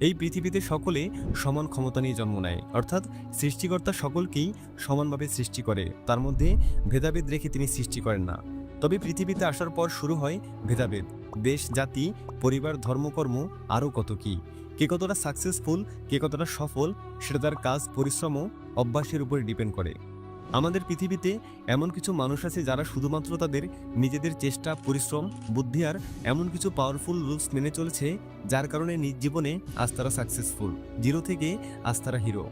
এই পৃথিবীতে সকলে সমান ক্ষমতা নিয়ে জন্ম নেয়, অর্থাৎ সৃষ্টিকর্তা সকলকেই সমানভাবে সৃষ্টি করে, তার মধ্যে ভেদাভেদ রেখে তিনি সৃষ্টি করেন না। তবে পৃথিবীতে আসার পর শুরু হয় ভেদাভেদ, দেশ, জাতি, পরিবার, ধর্মকর্ম, আরও কত কি। কে কতটা সাকসেসফুল, কে কতটা সফল, সেটা তার কাজ, পরিশ্রম ও অভ্যাসের উপরে ডিপেন্ড করে। আমাদের পৃথিবীতে এমন কিছু মানুষ আছে যারা শুধুমাত্র তাদের নিজেদের চেষ্টা, পরিশ্রম, বুদ্ধি আর এমন কিছু পাওয়ারফুল রুলস মেনে চলেছে, যার কারণে নিজ জীবনে আজ তারা সাকসেসফুল, জিরো থেকে আজ তারা হিরো।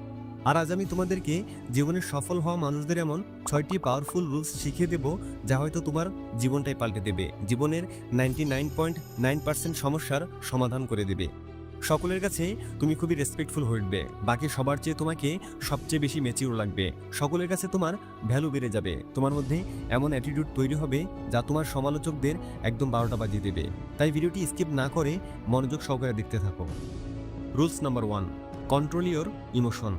আর আজ আমি তোমাদেরকে জীবনে সফল হওয়া মানুষদের এমন 6টি পাওয়ারফুল রুলস শিখিয়ে দেব, যা হয়তো তোমার জীবনটাই পাল্টে দেবে, জীবনের 99.9% সমস্যার সমাধান করে দেবে। সকলের কাছে তুমি খুবই রেসপেক্টফুল হয়ে উঠবে, বাকি সবার চেয়ে তোমাকে সবচেয়ে বেশি ম্যাচিউর লাগবে, সকলের কাছে তোমার ভ্যালু বেড়ে যাবে, তোমার মধ্যে এমন অ্যাটিটিউড তৈরি হবে যা তোমার সমালোচকদের একদম 12টা বাজিয়ে দেবে। তাই ভিডিওটি স্কিপ না করে মনোযোগ সহকারে দেখতে থাকো। Rules number 1, control your emotion.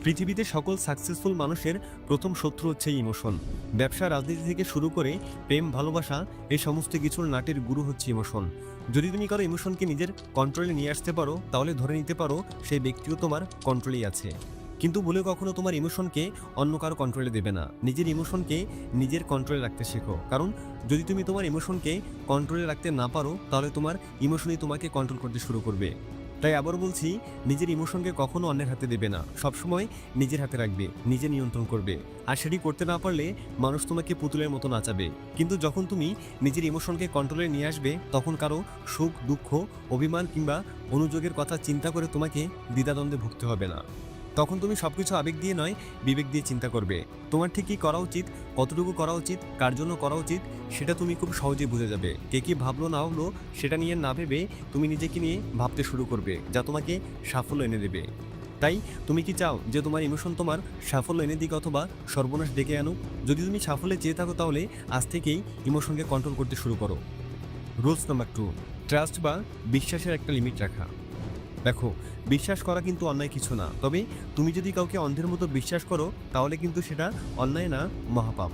পৃথিবীতে সকল সাকসেসফুল মানুষের প্রথম শত্রু হচ্ছে ইমোশন। ব্যবসা, রাজনীতি থেকে শুরু করে প্রেম, ভালোবাসা, এই সমস্ত কিছুর নাটের গুরু হচ্ছে ইমোশন। যদি তুমি কারো ইমোশনকে নিজের কন্ট্রোলে নিয়ে আসতে পারো, তাহলে ধরে নিতে পারো সেই ব্যক্তিও তোমার কন্ট্রোলেই আছে। কিন্তু ভুলে কখনো তোমার ইমোশনকে অন্য কারো কন্ট্রোলে দেবে না। নিজের ইমোশনকে নিজের কন্ট্রোলে রাখতে শেখো, কারণ যদি তুমি তোমার ইমোশনকে কন্ট্রোলে রাখতে না পারো, তাহলে তোমার ইমোশনই তোমাকে কন্ট্রোল করতে শুরু করবে। তাই আবার বলছি, নিজের ইমোশনকে কখনো অন্যের হাতে দেবে না, সবসময় নিজের হাতে রাখবে, নিজে নিয়ন্ত্রণ করবে। আর সেটি করতে না পারলে মানুষ তোমাকে পুতুলের মতো নাচাবে। কিন্তু যখন তুমি নিজের ইমোশনকে কন্ট্রোলে নিয়ে আসবে, তখন কারো সুখ, দুঃখ, অভিমান কিংবা অনুযোগের কথা চিন্তা করে তোমাকে দ্বিধাদ্বন্দ্বে ভুগতে হবে না। তখন তুমি সবকিছু আবেগ দিয়ে নয়, বিবেক দিয়ে চিন্তা করবে। তোমার ঠিক কী করা উচিত, কতটুকু করা উচিত, কার জন্য করা উচিত, সেটা তুমি খুব সহজেই বুঝে যাবে। কে কী ভাবলো না ভাবলো সেটা নিয়ে না ভেবে তুমি নিজেকে নিয়ে ভাবতে শুরু করবে, যা তোমাকে সাফল্য এনে দেবে। তাই তুমি কি চাও যে তোমার ইমোশন তোমার সাফল্য এনে দিক অথবা সর্বনাশ ডেকে আনুক? যদি তুমি সাফল্যে চেয়ে থাকো, তাহলে আজ থেকেই ইমোশনকে কন্ট্রোল করতে শুরু করো। রুলস নাম্বার 2, ট্রাস্ট বা বিশ্বাসের একটা লিমিট রাখা। দেখো, বিশ্বাস করা কিন্তু অন্যায় কিছু না, তবে তুমি যদি কাউকে অন্ধের মতো বিশ্বাস করো, তাহলে কিন্তু সেটা অন্যায় না, মহাপাপ।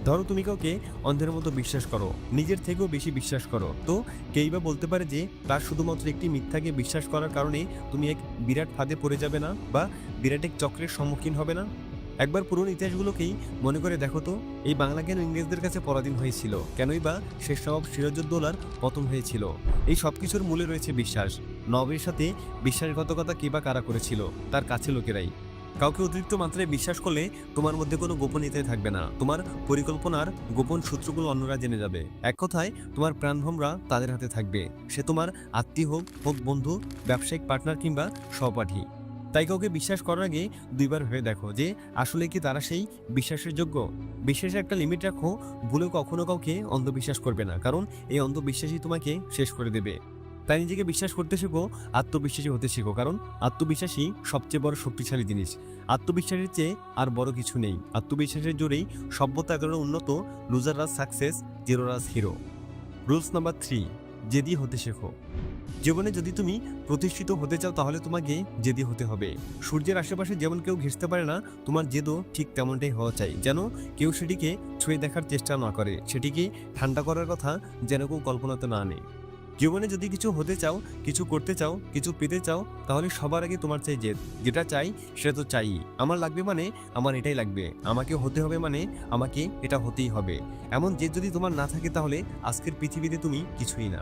ধরো তুমি কাউকে অন্ধের মতো বিশ্বাস করো, নিজের থেকেও বেশি বিশ্বাস করো, তো কেই বা বলতে পারে যে তার শুধুমাত্র একটি মিথ্যাকে বিশ্বাস করার কারণে তুমি এক বিরাট ফাঁদে পড়ে যাবে না, বা বিরাট এক চক্রের সম্মুখীন হবে না? একবার পুরনো ইতিহাসগুলোকেই মনে করে দেখো তো, এই বাংলা কেন ইংরেজদের কাছে পরাধীন হয়েছিল? কেনই বা শেষ নবাব সিরাজউদ্দৌলার পতন হয়েছিল? এই সব কিছুর মূলে রয়েছে বিশ্বাস। নবাবের সাথে বিশ্বাসঘাতকতা কে বা কারা করেছিল? তার কাছে লোকেরাই। কাউকে অতিরিক্ত মাত্রায় বিশ্বাস করলে তোমার মধ্যে কোনো গোপনীয়তাই থাকবে না, তোমার পরিকল্পনার গোপন সূত্রগুলো অন্যরা জেনে যাবে। এক কথায়, তোমার প্রাণভোমরা তাদের হাতে থাকবে, সে তোমার আত্মীয় হোক, বন্ধু, ব্যবসায়িক পার্টনার কিংবা সহপাঠী। তাই কাউকে বিশ্বাস করার আগে দুইবার ভেবে দেখো যে আসলে কি তারা সেই বিশ্বাসের যোগ্য। বিশ্বাসের একটা লিমিট রাখো, ভুলেও কখনো কাউকে অন্ধবিশ্বাস করবে না, কারণ এই অন্ধবিশ্বাসই তোমাকে শেষ করে দেবে। তাই নিজেকে বিশ্বাস করতে শেখো, আত্মবিশ্বাসী হতে শেখো, কারণ আত্মবিশ্বাসী সবচেয়ে বড় শক্তিশালী জিনিস। আত্মবিশ্বাসের চেয়ে আর বড় কিছু নেই। আত্মবিশ্বাসের জোরেই সভ্যতা এতটা উন্নত, লুজাররা সাকসেস, জিরোরাজ হিরো। রুলস নাম্বার 3, জেদি হতে শেখো। জীবনে যদি তুমি প্রতিষ্ঠিত হতে চাও, তাহলে তোমাকে জেদি হতে হবে। সূর্যের আশেপাশে যেমন কেউ ঘেঁষতে পারে না, তোমার জেদও ঠিক তেমনটাই হওয়া চাই, যেন কেউ সেটিকে ছুঁয়ে দেখার চেষ্টা না করে, সেটিকে ঠান্ডা করার কথা যেন কেউ কল্পনাতে না আনে। জীবনে যদি কিছু হতে চাও, কিছু করতে চাও, কিছু পেতে চাও, তাহলে সবার আগে তোমার চাই জেদ। যেটা চাই সেটা তো চাই, আমার লাগবে মানে আমার এটাই লাগবে, আমাকে হতে হবে মানে আমাকে এটা হতেই হবে। এমন জেদ যদি তোমার না থাকে, তাহলে আজকের পৃথিবীতে তুমি কিছুই না।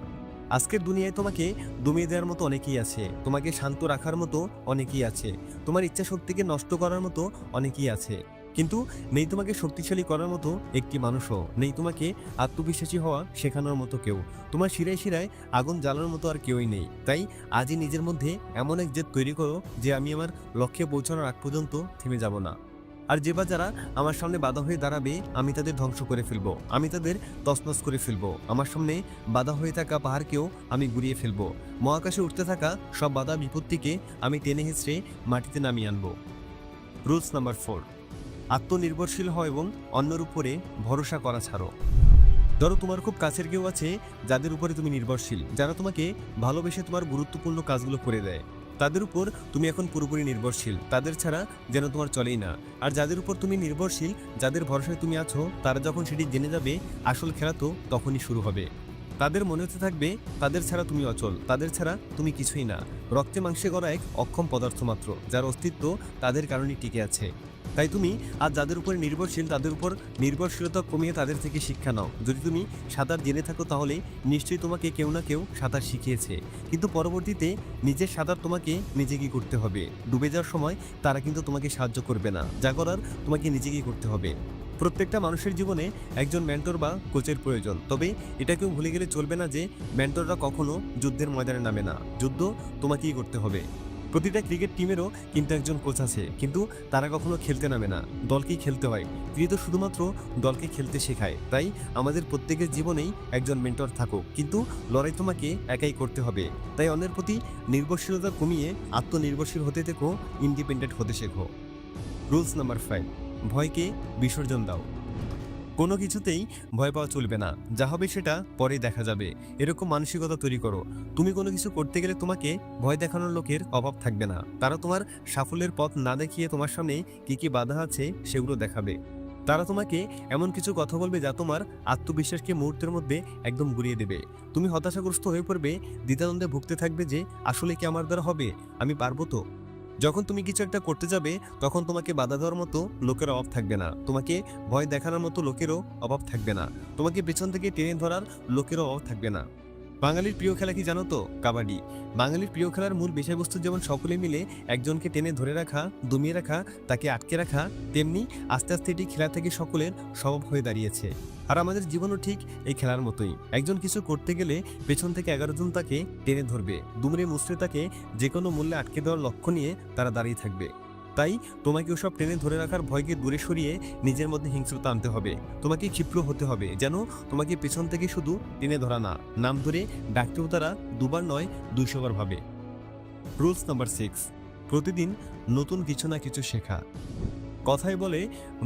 আজকের দুনিয়ায় তোমাকে দমিয়ে দেওয়ার মতো অনেকেই আছে, তোমাকে শান্ত রাখার মতো অনেকেই আছে, তোমার ইচ্ছা শক্তিকে নষ্ট করার মতো অনেকেই আছে, কিন্তু নেই তোমাকে শক্তিশালী করার মতো একটি মানুষও, নেই তোমাকে আত্মবিশ্বাসী হওয়া শেখানোর মতো কেউ, তোমার শিরায় শিরায় আগুন জ্বালানোর মতো আর কেউই নেই। তাই আজই নিজের মধ্যে এমন এক জেদ তৈরি করো যে আমি আমার লক্ষ্যে পৌঁছানোর আগ পর্যন্ত থেমে যাব না। আর যে বা যারা আমার সামনে বাধা হয়ে দাঁড়াবে, আমি তাদের ধ্বংস করে ফেলবো, আমি তাদের তছনছ করে ফেলবো। আমার সামনে বাধা হয়ে থাকা পাহাড়কেও আমি গুড়িয়ে ফেলবো, মহাকাশে উঠতে থাকা সব বাধা বিপত্তিকে আমি টেনে হেঁচড়ে মাটিতে নামিয়ে আনবো। রুলস নাম্বার 4, আত্মনির্ভরশীল হও এবং অন্যের উপরে ভরসা করা ছাড়ো। ধরো তোমার খুব কাছের কেউ আছে যাদের উপরে তুমি নির্ভরশীল, যারা তোমাকে ভালোবেসে তোমার গুরুত্বপূর্ণ কাজগুলো করে দেয়, তাদের উপর তুমি এখন পুরোপুরি নির্ভরশীল, তাদের ছাড়া যেন তোমার চলেই না। আর যাদের উপর তুমি নির্ভরশীল, যাদের ভরসায় তুমি আছো, তারা যখন সেটি জেনে যাবে, আসল খেলা তো তখনই শুরু হবে। তাদের মনে হতে থাকবে তাদের ছাড়া তুমি অচল, তাদের ছাড়া তুমি কিছুই না, রক্তে মাংসে গড়া এক অক্ষম পদার্থ মাত্র যার অস্তিত্ব তাদের কারণেই টিকে আছে। তাই তুমি আজ যাদের উপরে নির্ভরশীল তাদের উপর নির্ভরশীলতা কমিয়ে তাদের থেকে শিক্ষা নাও। যদি তুমি সাঁতার জেনে থাকো তাহলে নিশ্চয়ই তোমাকে কেউ না কেউ সাঁতার শিখিয়েছে, কিন্তু পরবর্তীতে নিজের সাঁতার তোমাকে নিজেকেই করতে হবে। ডুবে যাওয়ার সময় তারা কিন্তু তোমাকে সাহায্য করবে না, যা করার তোমাকে নিজেকেই করতে হবে। প্রত্যেকটা মানুষের জীবনে একজন মেন্টর বা কোচের প্রয়োজন, তবে এটাকেও ভুলে গেলে চলবে না যে মেন্টররা কখনো যুদ্ধের ময়দানে নামে না, যুদ্ধ তোমাকেই করতে হবে। প্রতিটা ক্রিকেট টিমেরও কিন্তু একজন কোচ আছে, কিন্তু তারা কখনো খেলতে নামে না, দলকেই খেলতে হয়। ক্রিকেট শুধুমাত্র দলকে খেলতে শেখায়। তাই আমাদের প্রত্যেকের জীবনেই একজন মেন্টর থাকুক, কিন্তু লড়াই তোমাকে একাই করতে হবে। তাই অন্যের প্রতি নির্ভরশীলতা কমিয়ে আত্মনির্ভরশীল হতে থেকো, ইন্ডিপেন্ডেন্ট হতে শেখো। রুলস নাম্বার 5, ভয়কে বিসর্জন দাও। কোনো কিছুতেই ভয় পাওয়া চলবে না, যা হবে সেটা পরে দেখা যাবে, এরকম মানসিকতা তৈরি করো। তুমি কোনো কিছু করতে গেলে তোমাকে ভয় দেখানোর লোকের অভাব থাকবে না। তারা তোমার সাফল্যের পথ না দেখিয়ে তোমার সামনে কি কি বাধা আছে সেগুলো দেখাবে। তারা তোমাকে এমন কিছু কথা বলবে যা তোমার আত্মবিশ্বাসকে মুহূর্তের মধ্যে একদম গুড়িয়ে দেবে। তুমি হতাশাগ্রস্ত হয়ে পড়বে, দ্বিধাদ্বন্দ্বে ভুগতে থাকবে যে আসলে কি আমার দ্বারা হবে, আমি পারবো তো। যখন তুমি কিছু একটা করতে যাবে তখন তোমাকে বাধা দেওয়ার মতো লোকের অভাব থাকবে না, তোমাকে ভয় দেখানোর মতো লোকেরও অভাব থাকবে না, তোমাকে পেছন থেকে টেনে ধরার লোকেরও অভাব থাকবে না। বাঙালির প্রিয় খেলা কি জানো তো? কাবাডি। বাঙালির প্রিয় খেলার মূল বিষয়বস্তু যেমন সকলে মিলে একজনকে টেনে ধরে রাখা, দমিয়ে রাখা, তাকে আটকে রাখা, তেমনি আস্তে আস্তে এটি খেলা থেকে সকলের স্বভাব হয়ে দাঁড়িয়েছে। আর আমাদের জীবনও ঠিক এই খেলার মতোই। একজন কিছু করতে গেলে পেছন থেকে 11 জন তাকে টেনে ধরবে, দুমড়ে মুচড়ে তাকে যে কোনো মূল্যে আটকে দেওয়ার লক্ষ্য নিয়ে তারা দাঁড়িয়ে থাকবে। তাই তোমাকে ওসব টেনে ধরে রাখার ভয়কে দূরে সরিয়ে নিজের মধ্যে হিংস্রতা আনতে হবে। তোমাকে ক্ষিপ্র হতে হবে, যেন তোমাকে পেছন থেকে শুধু টেনে ধরা না, নাম ধরে ডাকতেও তারা 2 বার নয় 200 বার ভাবে। রুলস নাম্বার 6, প্রতিদিন নতুন কিছু না কিছু শেখা। কথায় বলে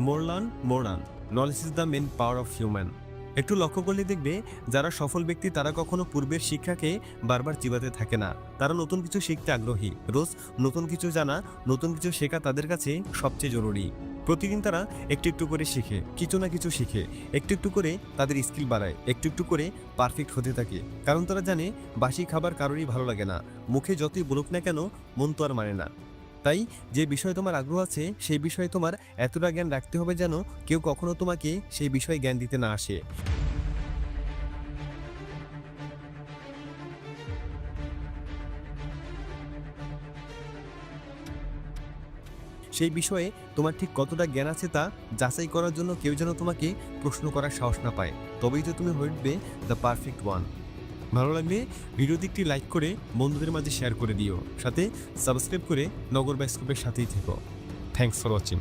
more learn more earn, knowledge is the main power of human. একটু লক্ষ্য করলে দেখবে যারা সফল ব্যক্তি তারা কখনো পূর্বের শিক্ষাকে বারবার চিবাতে থাকে না, তারা নতুন কিছু শিখতে আগ্রহী। রোজ নতুন কিছু জানা, নতুন কিছু শেখা তাদের কাছে সবচেয়ে জরুরি। প্রতিদিন তারা একটু একটু করে শিখে, কিছু না কিছু শিখে, একটু একটু করে তাদের স্কিল বাড়ায়, একটু একটু করে পারফেক্ট হতে থাকে। কারণ তারা জানে বাসি খাবার কারোরই ভালো লাগে না, মুখে যতই বলুক না কেন মন তো আর মানে না। তাই যে বিষয়ে তোমার আগ্রহ আছে সেই বিষয়ে তোমার এতটা জ্ঞান রাখতে হবে যেন কেউ কখনো তোমাকে সেই বিষয়ে জ্ঞান দিতে না আসে। সেই বিষয়ে তোমার ঠিক কতটা জ্ঞান আছে তা যাচাই করার জন্য কেউ যেন তোমাকে প্রশ্ন করার সাহস না পায়, তবেই তো তুমি হয়ে উঠবে দ্য পারফেক্ট ওয়ান। ভালো লাগলে ভিডিওটি একটি লাইক করে বন্ধুদের মাঝে শেয়ার করে দিও, সাথে সাবস্ক্রাইব করে নগর বায়োস্কোপের সাথেই থেকো। Thanks for watching.